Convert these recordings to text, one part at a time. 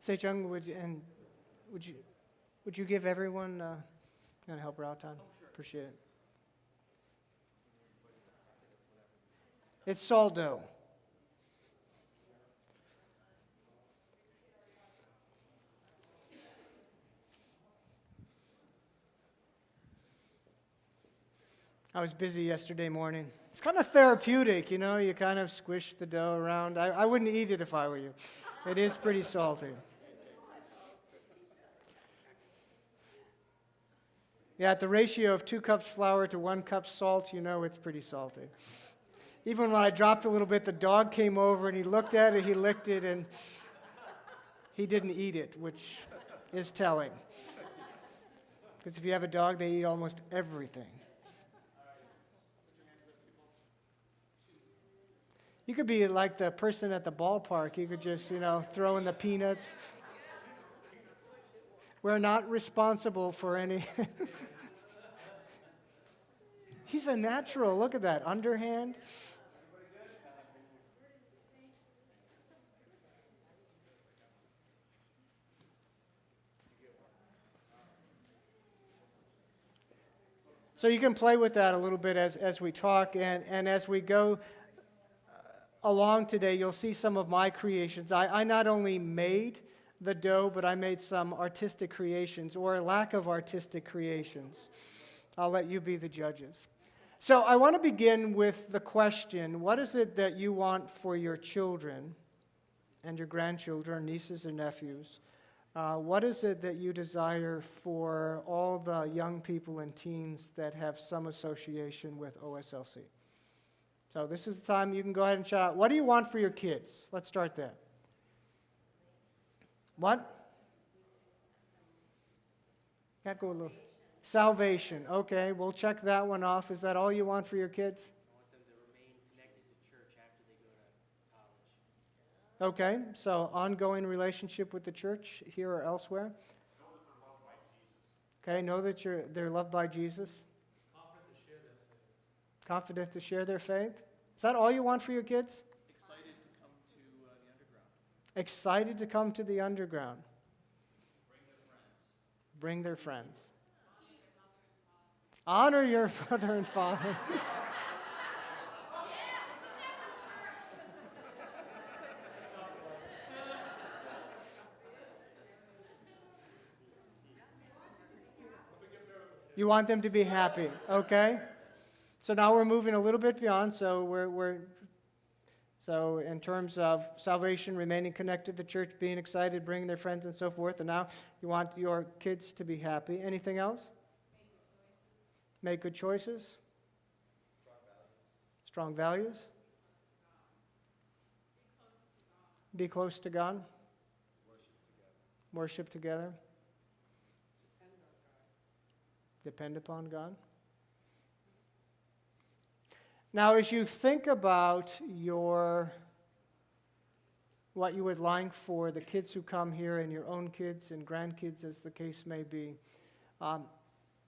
Sejong, would you give everyone gonna help her out, Todd? Oh, sure. Appreciate it. It's salt dough. I was busy yesterday morning. It's kind of therapeutic, you know, you kind of squish the dough around. I wouldn't eat it if I were you. It is pretty salty. Yeah, at the ratio of 2 cups flour to 1 cup salt, you know it's pretty salty. Even when I dropped a little bit, the dog came over and he looked at it, he licked it, and he didn't eat it, which is telling. Because if you have a dog, they eat almost everything. You could be like the person at the ballpark. You could just, throw in the peanuts. We're not responsible for any. He's a natural. Look at that. Underhand. So you can play with that a little bit as we talk, and as we go along today, you'll see some of my creations. I not only made the dough, but I made some artistic creations, or a lack of artistic creations. I'll let you be the judges. So I want to begin with the question, what is it that you want for your children and your grandchildren, nieces and nephews? What is it that you desire for all the young people and teens that have some association with OSLC? So this is the time you can go ahead and shout out. What do you want for your kids? Let's start there. What? Can't go a little. Salvation. Okay, we'll check that one off. Is that all you want for your kids? I want them to remain connected to church after they go to college. Okay, so ongoing relationship with the church here or elsewhere. Know that they're loved by Jesus. Confident to share their faith. Is that all you want for your kids? Excited to come to the underground. Excited to come to the underground. Bring their friends. Honor your mother and father. You want them to be happy, okay? So now we're moving a little bit beyond. So so in terms of salvation, remaining connected to the church, being excited, bringing their friends and so forth. And now you want your kids to be happy. Anything else? Make good choices. Strong values. Be close to God. Worship together. Depend upon God. Now, as you think about what you would like for the kids who come here and your own kids and grandkids, as the case may be,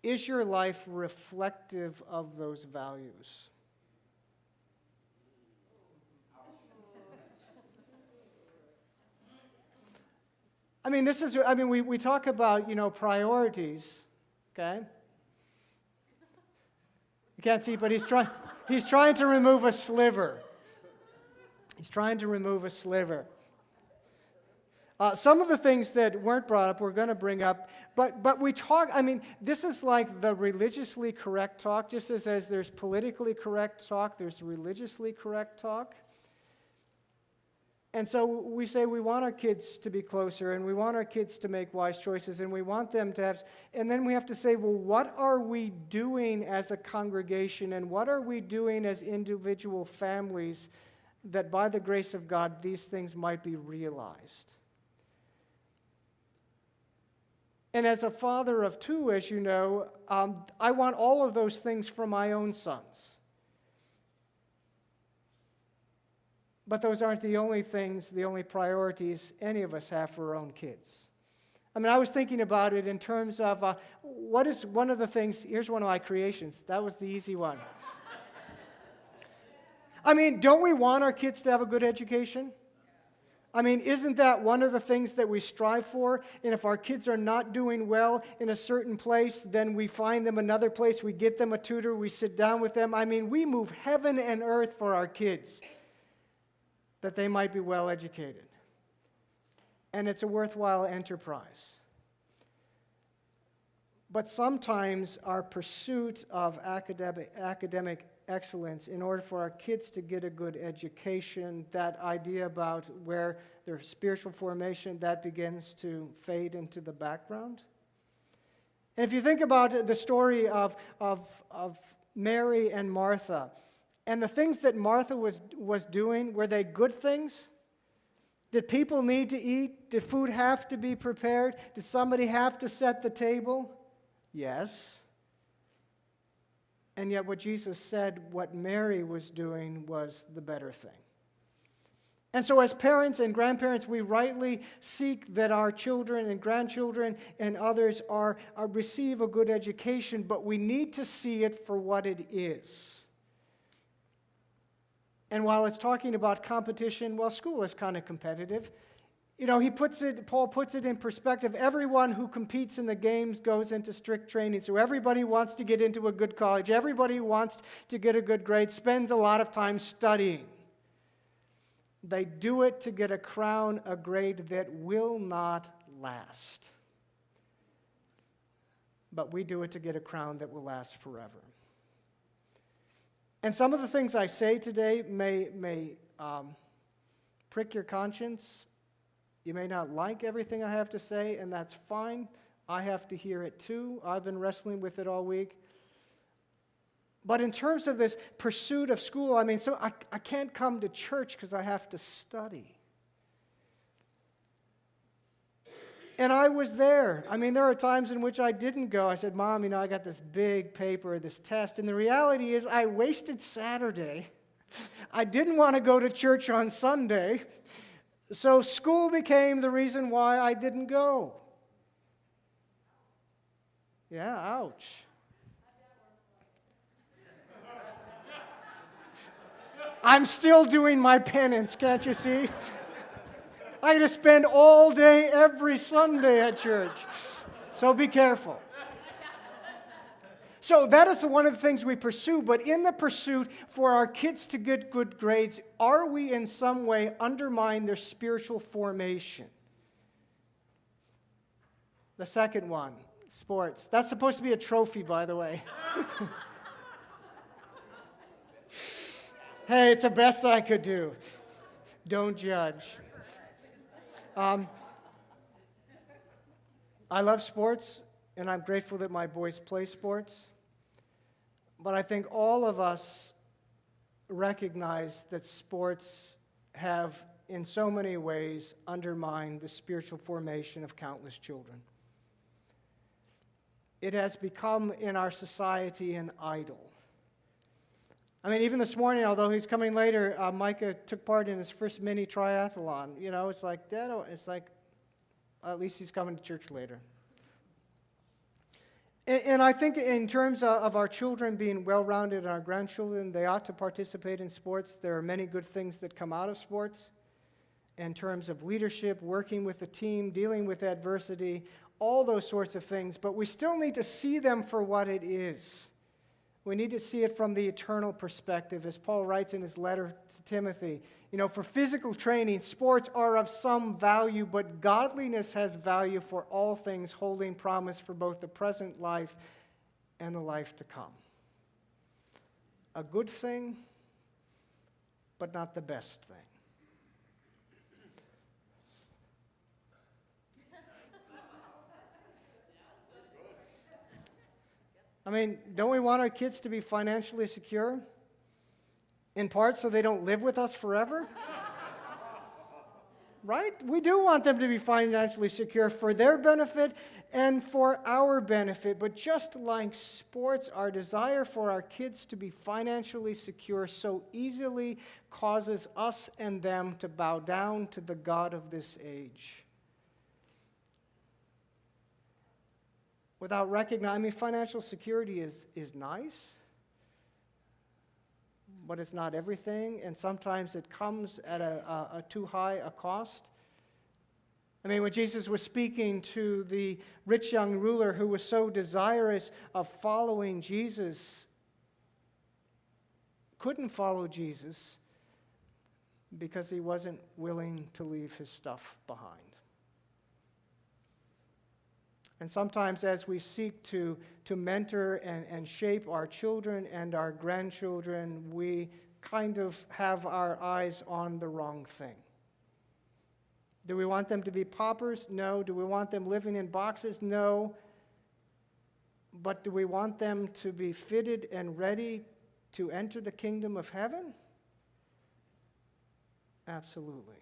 is your life reflective of those values? We talk about, priorities, okay? You can't see, but he's trying to remove a sliver. He's trying to remove a sliver. Some of the things that weren't brought up, we're going to bring up, but we talk, this is like the religiously correct talk, just as there's politically correct talk, there's religiously correct talk. And so we say we want our kids to be closer, and we want our kids to make wise choices, and we want them to have, and then we have to say, well, what are we doing as a congregation, and what are we doing as individual families that by the grace of God, these things might be realized? And as a father of 2, as you know, I want all of those things for my own sons. But those aren't the only things, the only priorities any of us have for our own kids. I was thinking about it in terms of what is one of the things, here's one of my creations. That was the easy one. Don't we want our kids to have a good education? I mean, isn't that one of the things that we strive for? And if our kids are not doing well in a certain place, then we find them another place, we get them a tutor, we sit down with them. I mean, we move heaven and earth for our kids that they might be well educated. And it's a worthwhile enterprise. But sometimes our pursuit of academic excellence, in order for our kids to get a good education, that idea about where their spiritual formation, that begins to fade into the background. And if you think about the story of Mary and Martha, and the things that Martha was doing, were they good things? Did people need to eat? Did food have to be prepared? Did somebody have to set the table? Yes. And yet what Jesus said, what Mary was doing, was the better thing. And so as parents and grandparents, we rightly seek that our children and grandchildren and others receive a good education, but we need to see it for what it is. And while it's talking about competition, well, school is kind of competitive. You know, Paul puts it in perspective. Everyone who competes in the games goes into strict training. So everybody wants to get into a good college. Everybody wants to get a good grade, spends a lot of time studying. They do it to get a crown, a grade that will not last. But we do it to get a crown that will last forever. And some of the things I say today may prick your conscience. You may not like everything I have to say, and that's fine. I have to hear it too. I've been wrestling with it all week. But in terms of this pursuit of school, I mean, so I can't come to church because I have to study. And I was there. I mean, there are times in which I didn't go. I said, Mom, you know, I got this big paper, this test. And the reality is I wasted Saturday. I didn't want to go to church on Sunday. So school became the reason why I didn't go. Yeah, ouch. I'm still doing my penance, can't you see? I got to spend all day every Sunday at church. So be careful. So that is one of the things we pursue, but in the pursuit for our kids to get good grades, are we in some way undermine their spiritual formation? The second one, sports. That's supposed to be a trophy, by the way. Hey, it's the best I could do. Don't judge. I love sports, and I'm grateful that my boys play sports. But I think all of us recognize that sports have, in so many ways, undermined the spiritual formation of countless children. It has become, in our society, an idol. I mean, even this morning, although he's coming later, Micah took part in his first mini triathlon. You know, it's like, Dad, it's like, at least he's coming to church later. And I think in terms of our children being well-rounded and our grandchildren, they ought to participate in sports. There are many good things that come out of sports in terms of leadership, working with a team, dealing with adversity, all those sorts of things. But we still need to see them for what it is. We need to see it from the eternal perspective, as Paul writes in his letter to Timothy. You know, for physical training, sports are of some value, but godliness has value for all things, holding promise for both the present life and the life to come. A good thing, but not the best thing. I mean, don't we want our kids to be financially secure? In part so they don't live with us forever? Right? We do want them to be financially secure for their benefit and for our benefit. But just like sports, our desire for our kids to be financially secure so easily causes us and them to bow down to the God of this age. Without recognizing, I mean, financial security is nice, but it's not everything, and sometimes it comes at a too high a cost. I mean, when Jesus was speaking to the rich young ruler who was so desirous of following Jesus, couldn't follow Jesus because he wasn't willing to leave his stuff behind. And sometimes as we seek to mentor and shape our children and our grandchildren, we kind of have our eyes on the wrong thing. Do we want them to be paupers? No. Do we want them living in boxes? No. But do we want them to be fitted and ready to enter the kingdom of heaven? Absolutely.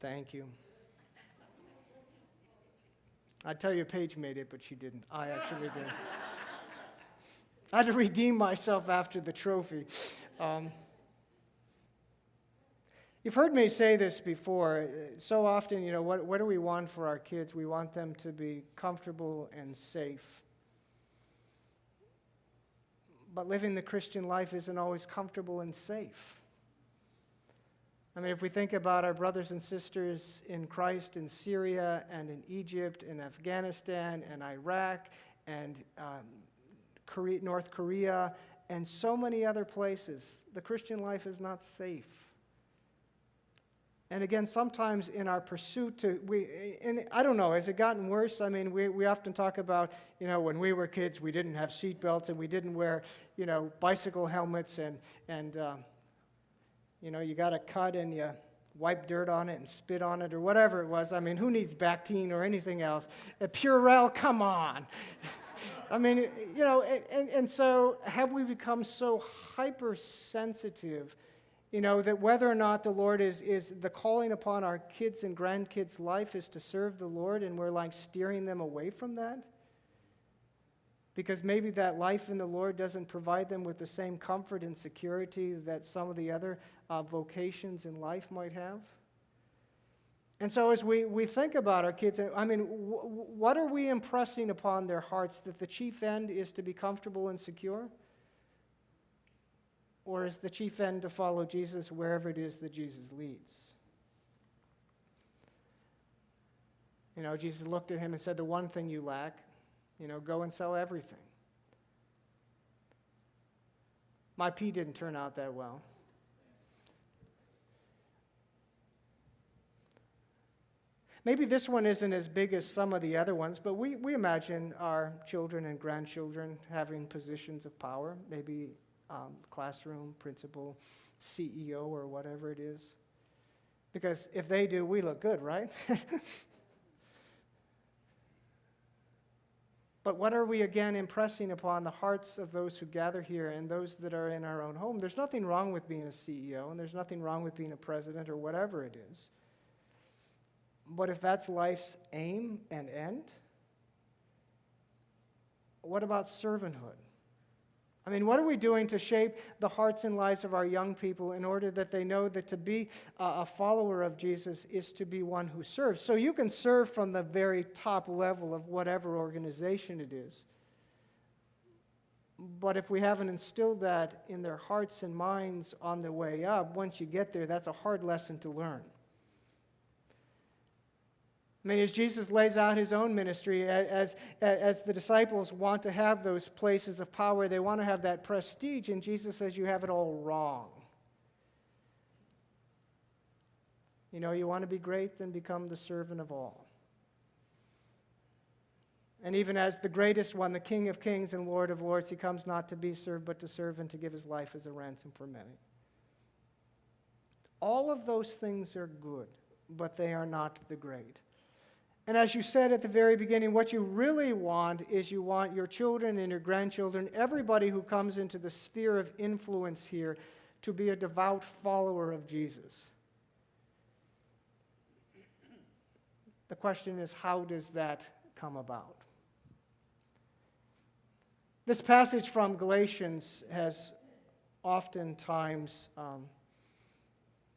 Thank you. I'd tell you Paige made it, but she didn't. I actually did. I had to redeem myself after the trophy. You've heard me say this before. So often, what do we want for our kids? We want them to be comfortable and safe. But living the Christian life isn't always comfortable and safe. I mean, if we think about our brothers and sisters in Christ in Syria and in Egypt and Afghanistan and Iraq and North Korea and so many other places, the Christian life is not safe. And again, sometimes in our pursuit and I don't know, has it gotten worse? I mean, we often talk about, when we were kids, we didn't have seat belts and we didn't wear, bicycle helmets and you got a cut and you wipe dirt on it and spit on it or whatever it was. I mean, who needs Bactine or anything else? Purell, come on. I mean, and so have we become so hypersensitive, that whether or not the Lord is the calling upon our kids' and grandkids' life is to serve the Lord, and we're like steering them away from that? Because maybe that life in the Lord doesn't provide them with the same comfort and security that some of the other vocations in life might have. And so as we think about our kids, I mean, what are we impressing upon their hearts? That the chief end is to be comfortable and secure? Or is the chief end to follow Jesus wherever it is that Jesus leads? Jesus looked at him and said, the one thing you lack, go and sell everything. My pea didn't turn out that well. Maybe this one isn't as big as some of the other ones, but we imagine our children and grandchildren having positions of power, maybe classroom, principal, CEO, or whatever it is. Because if they do, we look good, right? But what are we, again, impressing upon the hearts of those who gather here and those that are in our own home? There's nothing wrong with being a CEO, and there's nothing wrong with being a president or whatever it is. But if that's life's aim and end, what about servanthood? I mean, what are we doing to shape the hearts and lives of our young people in order that they know that to be a follower of Jesus is to be one who serves? So you can serve from the very top level of whatever organization it is. But if we haven't instilled that in their hearts and minds on the way up, once you get there, that's a hard lesson to learn. I mean, as Jesus lays out his own ministry, as the disciples want to have those places of power, they want to have that prestige, and Jesus says, you have it all wrong. You want to be great, then become the servant of all. And even as the greatest one, the King of Kings and Lord of Lords, he comes not to be served, but to serve and to give his life as a ransom for many. All of those things are good, but they are not the great. And as you said at the very beginning, what you really want is you want your children and your grandchildren, everybody who comes into the sphere of influence here, to be a devout follower of Jesus. The question is, how does that come about? This passage from Galatians has oftentimes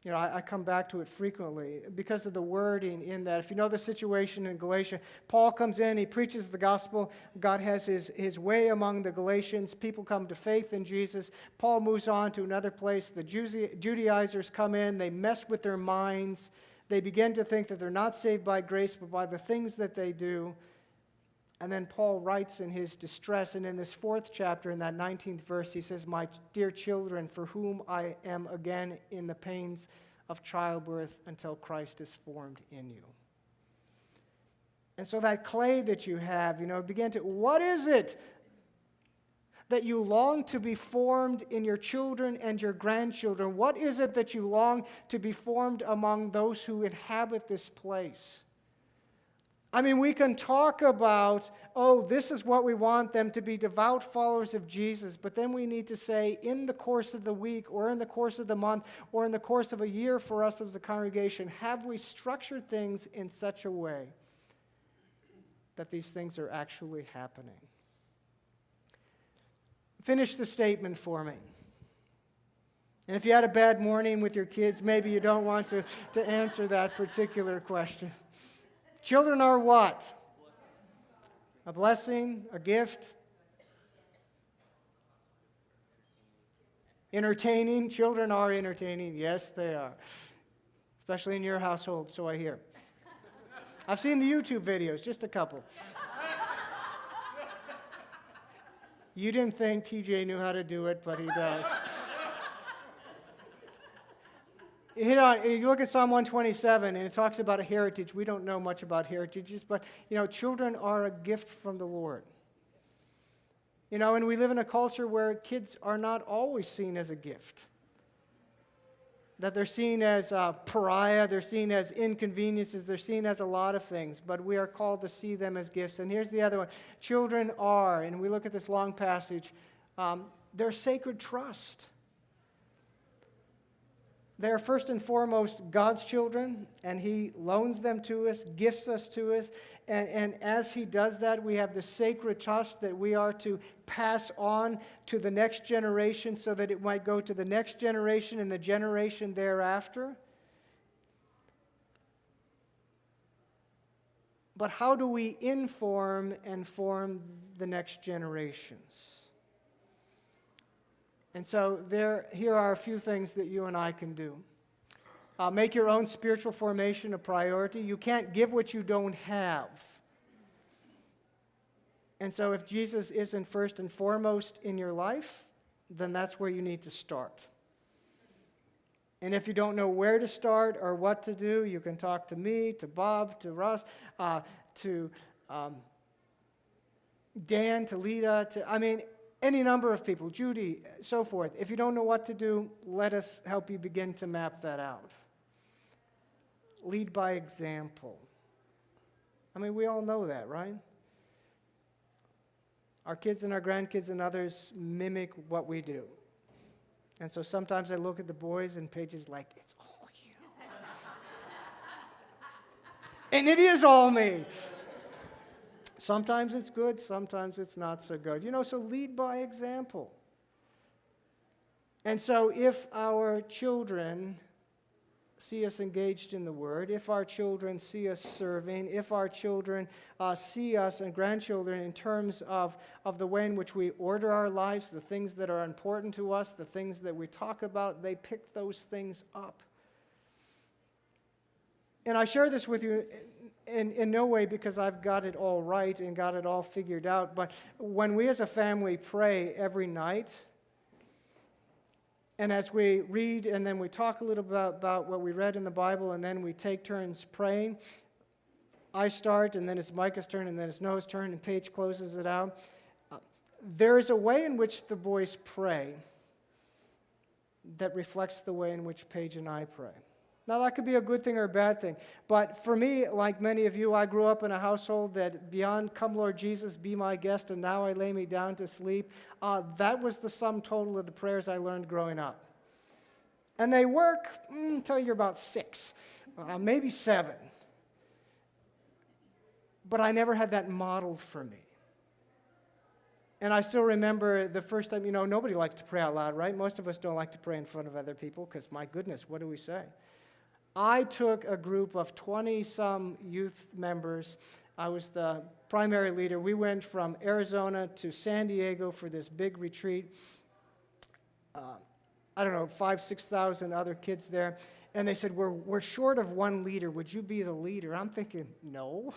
I come back to it frequently because of the wording in that. If you know the situation in Galatia, Paul comes in, he preaches the gospel. God has his way among the Galatians. People come to faith in Jesus. Paul moves on to another place. The Judaizers come in, they mess with their minds. They begin to think that they're not saved by grace, but by the things that they do. And then Paul writes in his distress, and in this 4th chapter, in that 19th verse, he says, "My dear children, for whom I am again in the pains of childbirth until Christ is formed in you." And so that clay that you have, what is it that you long to be formed in your children and your grandchildren? What is it that you long to be formed among those who inhabit this place? We can talk about, this is what we want them to be, devout followers of Jesus, but then we need to say, in the course of the week, or in the course of the month, or in the course of a year for us as a congregation, have we structured things in such a way that these things are actually happening? Finish the statement for me. And if you had a bad morning with your kids, maybe you don't want to answer that particular question. Children are what? A blessing, a gift. Entertaining. Children are entertaining. Yes, they are. Especially in your household, so I hear. I've seen the YouTube videos, just a couple. You didn't think TJ knew how to do it, but he does. You look at Psalm 127, and it talks about a heritage. We don't know much about heritages, but, children are a gift from the Lord. And we live in a culture where kids are not always seen as a gift. That they're seen as a pariah, they're seen as inconveniences, they're seen as a lot of things, but we are called to see them as gifts. And here's the other one. Children are, and we look at this long passage, they're sacred trust. They're first and foremost God's children, and He loans them to us, gifts us to us, and as He does that, we have the sacred trust that we are to pass on to the next generation so that it might go to the next generation and the generation thereafter. But how do we inform and form the next generations? And so here are a few things that you and I can do. Make your own spiritual formation a priority. You can't give what you don't have. And so if Jesus isn't first and foremost in your life, then that's where you need to start. And if you don't know where to start or what to do, you can talk to me, to Bob, to Russ, to Dan, to Lita, any number of people, Judy, so forth. If you don't know what to do, let us help you begin to map that out. Lead by example. We all know that, right? Our kids and our grandkids and others mimic what we do. And so sometimes I look at the boys and Paige is like, it's all you. And it is all me. Sometimes it's good, sometimes it's not so good. So lead by example. And so if our children see us engaged in the Word, if our children see us serving, if our children see us and grandchildren in terms of the way in which we order our lives, the things that are important to us, the things that we talk about, they pick those things up. And I share this with you in no way because I've got it all right and got it all figured out, but when we as a family pray every night, and as we read and then we talk a little bit about what we read in the Bible, and then we take turns praying, I start, and then it's Micah's turn, and then it's Noah's turn, and Paige closes it out. There is a way in which the boys pray that reflects the way in which Paige and I pray. Now, that could be a good thing or a bad thing. But for me, like many of you, I grew up in a household that beyond "Come Lord Jesus, be my guest, and now I lay me down to sleep," that was the sum total of the prayers I learned growing up. And they work until you're about 6, maybe 7. But I never had that modeled for me. And I still remember the first time, nobody likes to pray out loud, right? Most of us don't like to pray in front of other people because, my goodness, what do we say? I took a group of 20-some youth members. I was the primary leader. We went from Arizona to San Diego for this big retreat. I don't know, 5,000, 6,000 other kids there. And they said, we're short of one leader. Would you be the leader? I'm thinking, no.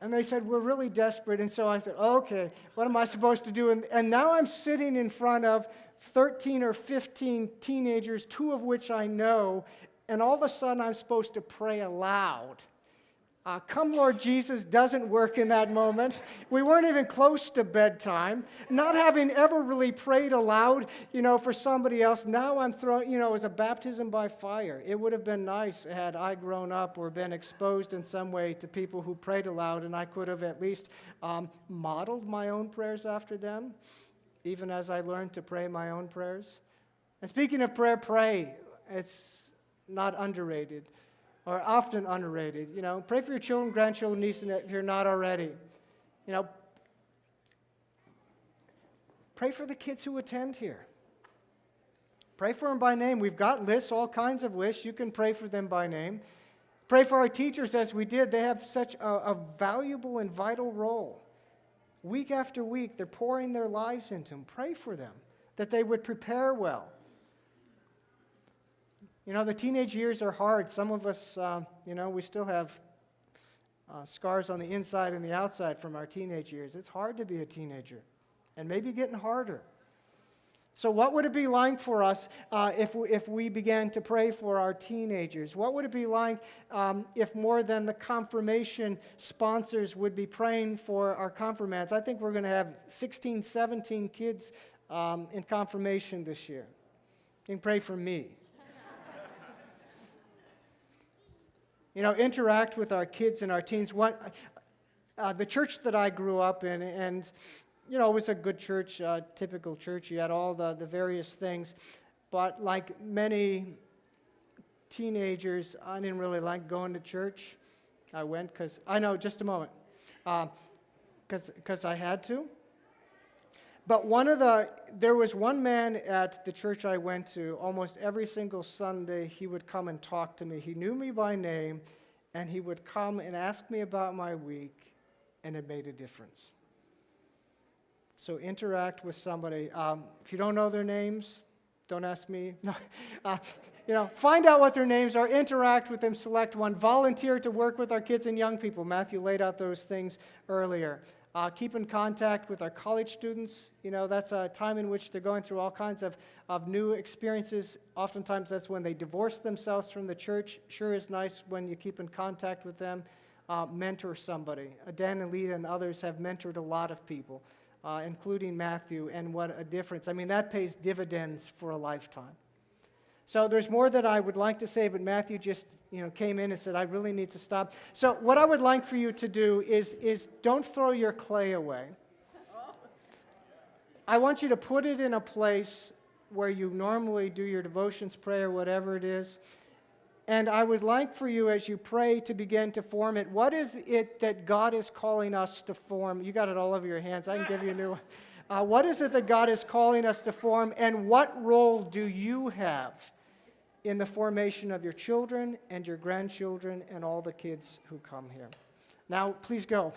And they said, we're really desperate. And so I said, okay, what am I supposed to do? And now I'm sitting in front of 13 or 15 teenagers, 2 of which I know, and all of a sudden I'm supposed to pray aloud. Come, Lord Jesus doesn't work in that moment. We weren't even close to bedtime. Not having ever really prayed aloud, for somebody else. Now I'm throwing, it was a baptism by fire. It would have been nice had I grown up or been exposed in some way to people who prayed aloud, and I could have at least modeled my own prayers after them, even as I learned to pray my own prayers. And speaking of prayer, pray. It's not underrated. Or often underrated. Pray for your children, grandchildren, nieces, if you're not already. Pray for the kids who attend here. Pray for them by name. We've got lists, all kinds of lists. You can pray for them by name. Pray for our teachers as we did. They have such a valuable and vital role. Week after week, they're pouring their lives into them. Pray for them, that they would prepare well. The teenage years are hard. Some of us, we still have scars on the inside and the outside from our teenage years. It's hard to be a teenager, and maybe getting harder. So what would it be like for us if we began to pray for our teenagers? What would it be like if more than the confirmation sponsors would be praying for our confirmands? I think we're going to have 16, 17 kids in confirmation this year. You can pray for me. Interact with our kids and our teens. The church that I grew up in, and it was a good church, typical church. You had all the various things. But like many teenagers, I didn't really like going to church. I went because, just a moment, because I had to. But there was one man at the church I went to, almost every single Sunday, he would come and talk to me. He knew me by name, and he would come and ask me about my week, and it made a difference. So interact with somebody. If you don't know their names, don't ask me. Find out what their names are, interact with them, select one. Volunteer to work with our kids and young people. Matthew laid out those things earlier. Keep in contact with our college students. That's a time in which they're going through all kinds of new experiences. Oftentimes that's when they divorce themselves from the church. Sure is nice when you keep in contact with them. Mentor somebody. Dan and Lita and others have mentored a lot of people, including Matthew, and what a difference. That pays dividends for a lifetime. So there's more that I would like to say, but Matthew just came in and said, I really need to stop. So what I would like for you to do is don't throw your clay away. I want you to put it in a place where you normally do your devotions, prayer, whatever it is. And I would like for you, as you pray, to begin to form it. What is it that God is calling us to form? You got it all over your hands. I can give you a new one. What is it that God is calling us to form, and what role do you have in the formation of your children and your grandchildren and all the kids who come here? Now, please go.